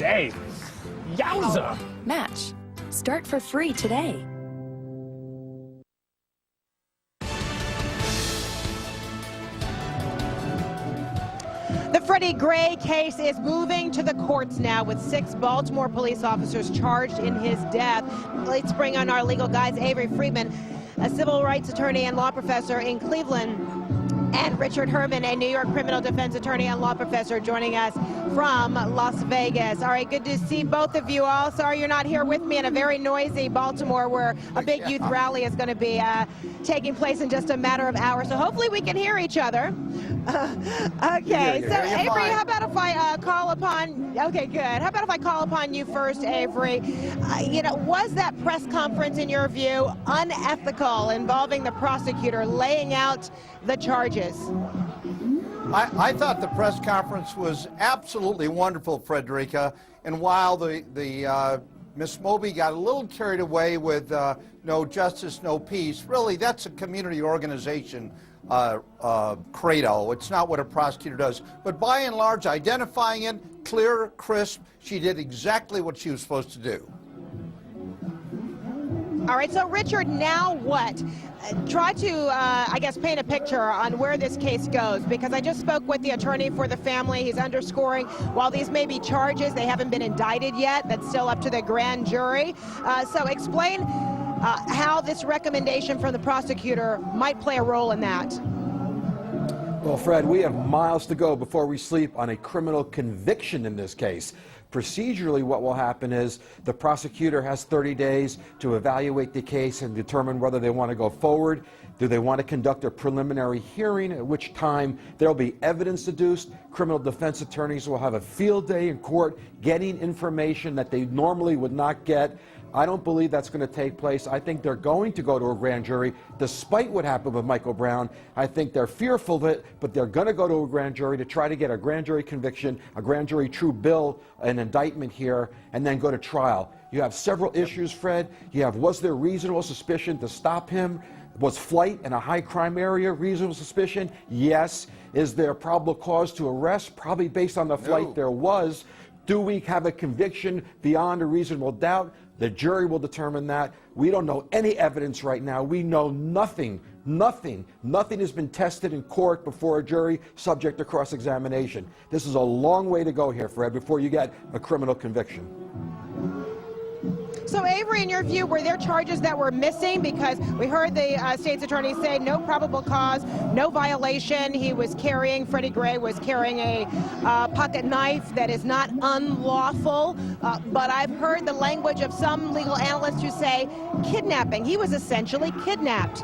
day. Yowza! Match. Start for free today. The Freddie Gray case is moving to the courts now with 6 Baltimore police officers charged in his death. Let's bring on our legal guys, Avery Friedman, a civil rights attorney and law professor in Cleveland, and Richard Herman, a New York criminal defense attorney and law professor, joining us from Las Vegas. All right, good to see both of you all. Sorry you're not here with me in a very noisy Baltimore where a big youth rally is going to be taking place in just a matter of hours. So hopefully we can hear each other. Okay, so Avery, how about if I call upon, okay, good. How about if I call upon you first, Avery? You know, was that press conference, in your view, unethical, involving the prosecutor laying out the charges? I thought the press conference was absolutely wonderful, Frederica. And while Miss Moby got a little carried away with no justice, no peace, really that's a community organization credo. It's not what a prosecutor does. But by and large, identifying it, clear, crisp, she did exactly what she was supposed to do. All right, so Richard, now what? Try to, I guess, paint a picture on where this case goes, because I just spoke with the attorney for the family. He's underscoring, while these may be charges, they haven't been indicted yet. That's still up to the grand jury. So explain how this recommendation from the prosecutor might play a role in that. Well, Fred, we have miles to go before we sleep on a criminal conviction in this case. Procedurally, what will happen is the prosecutor has 30 days to evaluate the case and determine whether they want to go forward. Do they want to conduct a preliminary hearing, at which time there will be evidence deduced. Criminal defense attorneys will have a field day in court getting information that they normally would not get. I don't believe that's going to take place. I think they're going to go to a grand jury, despite what happened with Michael Brown. I think they're fearful of it, but they're going to go to a grand jury to try to get a grand jury conviction, a grand jury true bill, an indictment here, and then go to trial. You have several issues, Fred. You have, was there reasonable suspicion to stop him? Was flight in a high crime area reasonable suspicion? Yes. Is there probable cause to arrest? Probably based on the flight there was. Do we have a conviction beyond a reasonable doubt? The jury will determine that. We don't know any evidence right now. We know nothing. Nothing has been tested in court before a jury subject to cross-examination. This is a long way to go here, Fred, before you get a criminal conviction. So, Avery, in your view, were there charges that were missing? Because we heard the state's attorney say no probable cause, no violation. He was carrying, Freddie Gray was carrying a pocket knife that is not unlawful. But I've heard the language of some legal analysts who say kidnapping. He was essentially kidnapped.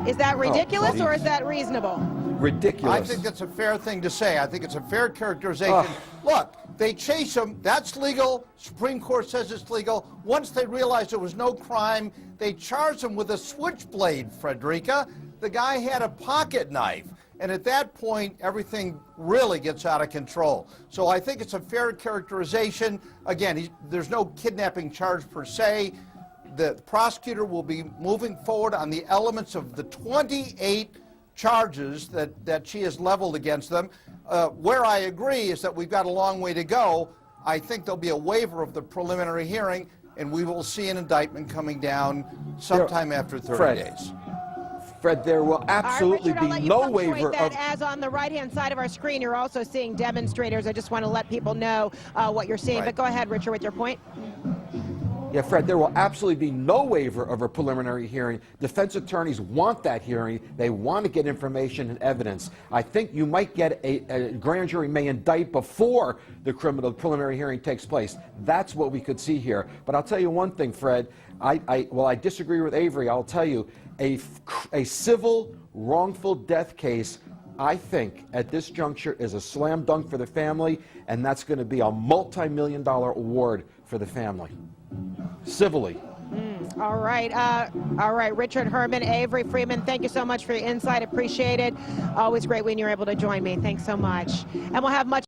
Is that ridiculous or is that reasonable? Ridiculous. I think that's a fair thing to say. I think it's a fair characterization. Look, they chase him. That's legal. Supreme Court says it's legal. Once they realized there was no crime, they charged him with a switchblade, Frederica. The guy had a pocket knife. And at that point, everything really gets out of control. So I think it's a fair characterization. Again, there's no kidnapping charge per se. The prosecutor will be moving forward on the elements of the 28 charges that she has leveled against them. Where I agree is that we've got a long way to go. I think there'll be a waiver of the preliminary hearing, and we will see an indictment coming down sometime after 30 days. Fred, there will absolutely be no waiver of... As on the right-hand side of our screen, you're also seeing demonstrators. I just want to let people know what you're seeing. But go ahead, Richard, with your point. Yeah, Fred, there will absolutely be no waiver of a preliminary hearing. Defense attorneys want that hearing. They want to get information and evidence. I think you might get a grand jury may indict before the preliminary hearing takes place. That's what we could see here. But I'll tell you one thing, Fred. While I disagree with Avery, I'll tell you, a civil wrongful death case, I think, at this juncture is a slam dunk for the family, and that's going to be a multi-million-dollar award for the family. Civilly. All right, Richard Herman, Avery Freeman, thank you so much for your insight. Appreciate it. Always great when you're able to join me. Thanks so much. And we'll have much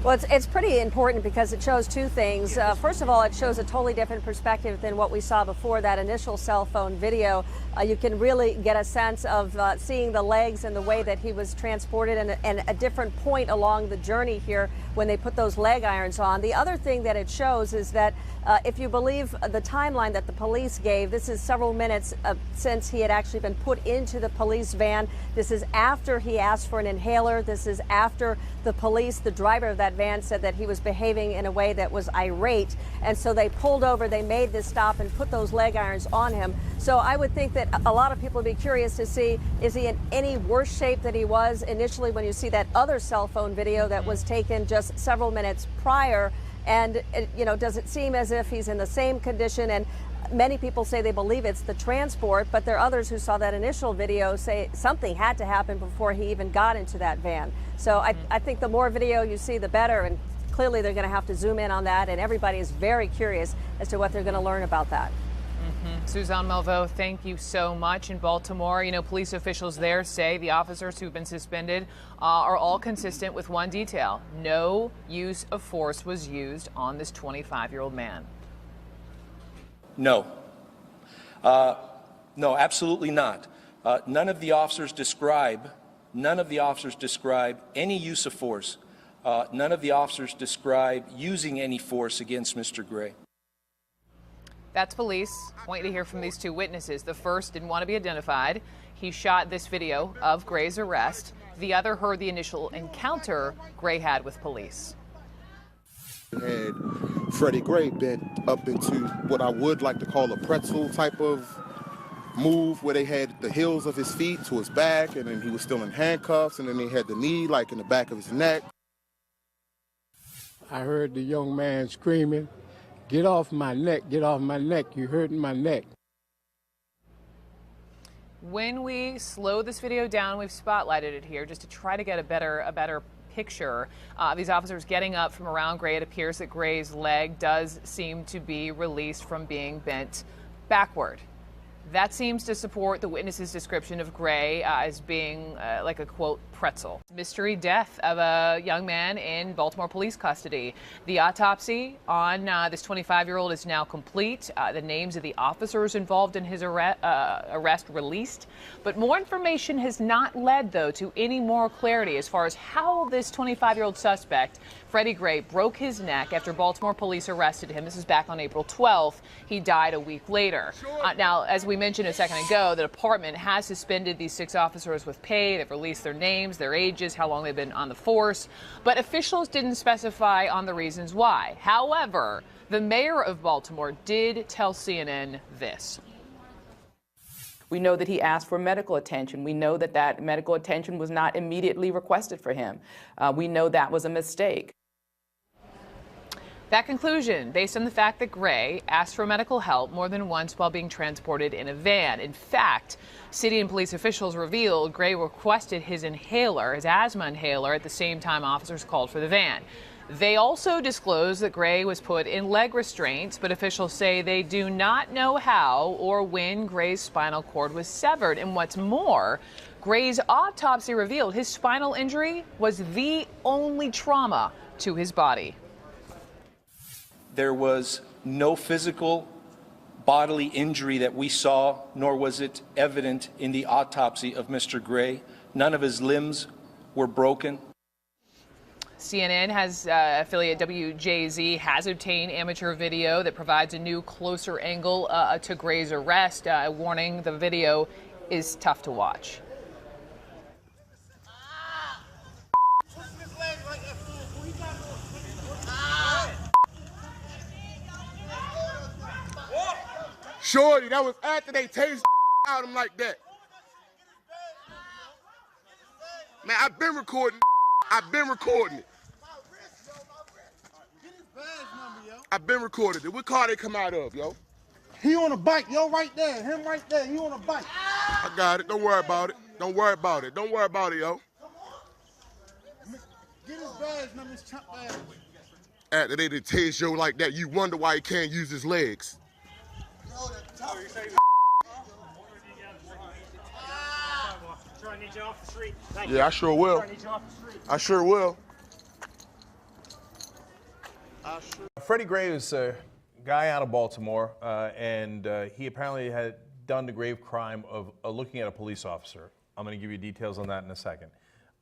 Well, it's pretty important because it shows two things. First of all, it shows a totally different perspective than what we saw before that initial cell phone video. You can really get a sense of seeing the legs and the way that he was transported and a different point along the journey here when they put those leg irons on. The other thing that it shows is that if you believe the timeline that the police gave, this is several minutes since he had actually been put into the police van. This is after he asked for an inhaler. This is after the police, the driver of that van, said that he was behaving in a way that was irate. And so they pulled over, they made this stop and put those leg irons on him. So I would think that a lot of people would be curious to see, is he in any worse shape than he was initially when you see that other cell phone video that was taken just several minutes prior? And, does it seem as if he's in the same condition? And many people say they believe it's the transport, but there are others who saw that initial video say something had to happen before he even got into that van. So I think the more video you see, the better. And clearly they're going to have to zoom in on that. And everybody is very curious as to what they're going to learn about that. Suzanne Melvo, thank you so much. In Baltimore, police officials there say the officers who've been suspended are all consistent with one detail. No use of force was used on this 25-year-old man. No. No, absolutely not. None of the officers describe any use of force. None of the officers describe using any force against Mr. Gray. That's police. Waiting to hear from these two witnesses. The first didn't want to be identified. He shot this video of Gray's arrest. The other heard the initial encounter Gray had with police. Had Freddie Gray been up into what I would like to call a pretzel type of move, where they had the heels of his feet to his back, and then he was still in handcuffs, and then they had the knee like in the back of his neck. I heard the young man screaming, "Get off my neck, get off my neck, you're hurting my neck." When we slow this video down, we've spotlighted it here just to try to get a better picture. These officers getting up from around Gray. It appears that Gray's leg does seem to be released from being bent backward. That seems to support the witness's description of Gray as being like a, quote, pretzel. Mystery death of a young man in Baltimore police custody. The autopsy on this 25-year-old is now complete. The names of the officers involved in his arrest released. But more information has not led, though, to any more clarity as far as how this 25-year-old suspect, Freddie Gray, broke his neck after Baltimore police arrested him. This is back on April 12th. He died a week later. Now, as we mentioned a second ago, the department has suspended these 6 officers with pay. They've released their names, their ages, how long they've been on the force. But officials didn't specify on the reasons why. However, the mayor of Baltimore did tell CNN this. We know that he asked for medical attention. We know that that medical attention was not immediately requested for him. We know that was a mistake. That conclusion based on the fact that Gray asked for medical help more than once while being transported in a van. In fact, city and police officials revealed Gray requested his inhaler, his asthma inhaler, at the same time officers called for the van. They also disclosed that Gray was put in leg restraints, but officials say they do not know how or when Gray's spinal cord was severed. And what's more, Gray's autopsy revealed his spinal injury was the only trauma to his body. There was no physical bodily injury that we saw, nor was it evident in the autopsy of Mr. Gray. None of his limbs were broken. CNN has affiliate WJZ has obtained amateur video that provides a new, closer angle to Gray's arrest. Warning, the video is tough to watch. Shorty, that was after they tased out him like that. Man, I've been recording. I've been recording it. I've been recording it. What car they come out of, yo? He on a bike, yo, right there. Him right there. He on a bike. I got it. Don't worry about it. Don't worry about it. Don't worry about it, yo. Get his badge, now, Miss Chump badge. After they did tase yo like that, you wonder why he can't use his legs. Yeah, I sure will. I sure will. Freddie Gray is a guy out of Baltimore, and he apparently had done the grave crime of looking at a police officer. I'm going to give you details on that in a second.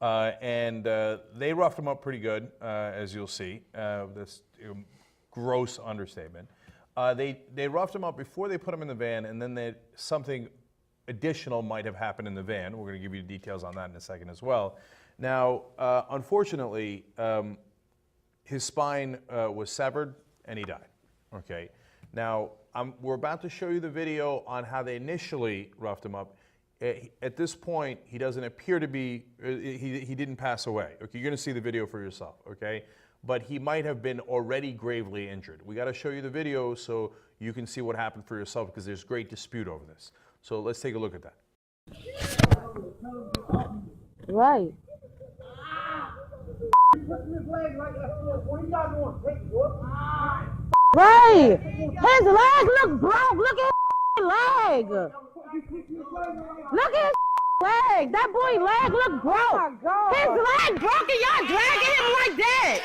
They roughed him up pretty good, as you'll see. That's a gross understatement. They roughed him up before they put him in the van, and then something additional might have happened in the van. We're going to give you details on that in a second as well. Now, unfortunately, his spine was severed and he died. Okay. Now, we're about to show you the video on how they initially roughed him up. At this point, he doesn't appear to be, he didn't pass away. Okay, you're going to see the video for yourself, okay? But he might have been already gravely injured. We got to show you the video so you can see what happened for yourself, because there's great dispute over this. So let's take a look at that. Right. Right. His leg look broke. Look at his leg. Look at his leg. That boy leg look broke. His leg broke and y'all dragging him like that.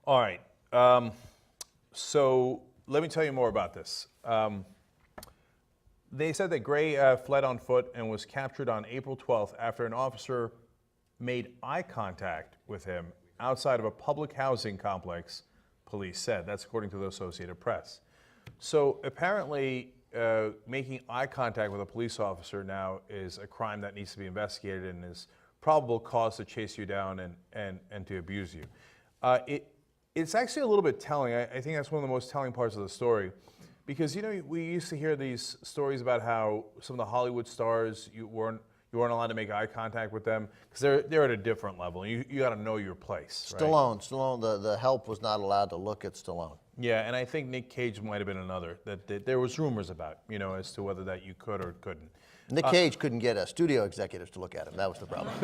All right. So let me tell you more about this. They said that Gray fled on foot and was captured on April 12th after an officer made eye contact with him outside of a public housing complex, police said. That's according to the Associated Press. So apparently, making eye contact with a police officer now is a crime that needs to be investigated and is probable cause to chase you down and to abuse you. It's actually a little bit telling. I think that's one of the most telling parts of the story. Because, you know, we used to hear these stories about how some of the Hollywood stars, you weren't allowed to make eye contact with them because they're at a different level. You got to know your place. Stallone, the help was not allowed to look at Stallone. Yeah, and I think Nick Cage might have been another that there was rumors about, you know, as to whether that you could or couldn't. Nick Cage couldn't get studio executives to look at him. That was the problem.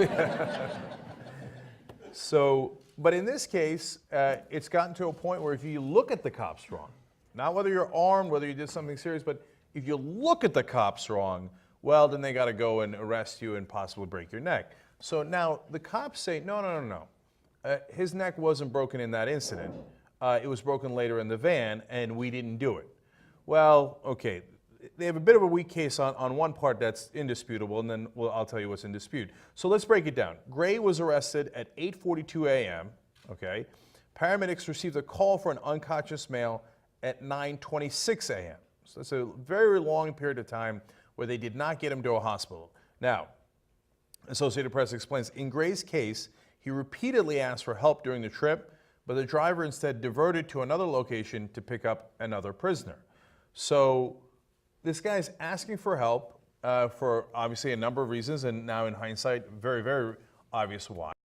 So, but in this case, it's gotten to a point where if you look at the cops wrong, not whether you're armed, whether you did something serious, but if you look at the cops wrong, well, then they got to go and arrest you and possibly break your neck. So now the cops say, no. His neck wasn't broken in that incident. It was broken later in the van, and we didn't do it. Well, okay. They have a bit of a weak case on one part that's indisputable, and then I'll tell you what's in dispute. So let's break it down. Gray was arrested at 8:42 a.m., okay? Paramedics received a call for an unconscious male at 9:26 a.m. So it's a very long period of time where they did not get him to a hospital. Now, Associated Press explains, in Gray's case, he repeatedly asked for help during the trip, but the driver instead diverted to another location to pick up another prisoner. So this guy's asking for help for obviously a number of reasons, and now in hindsight, very, very obvious why.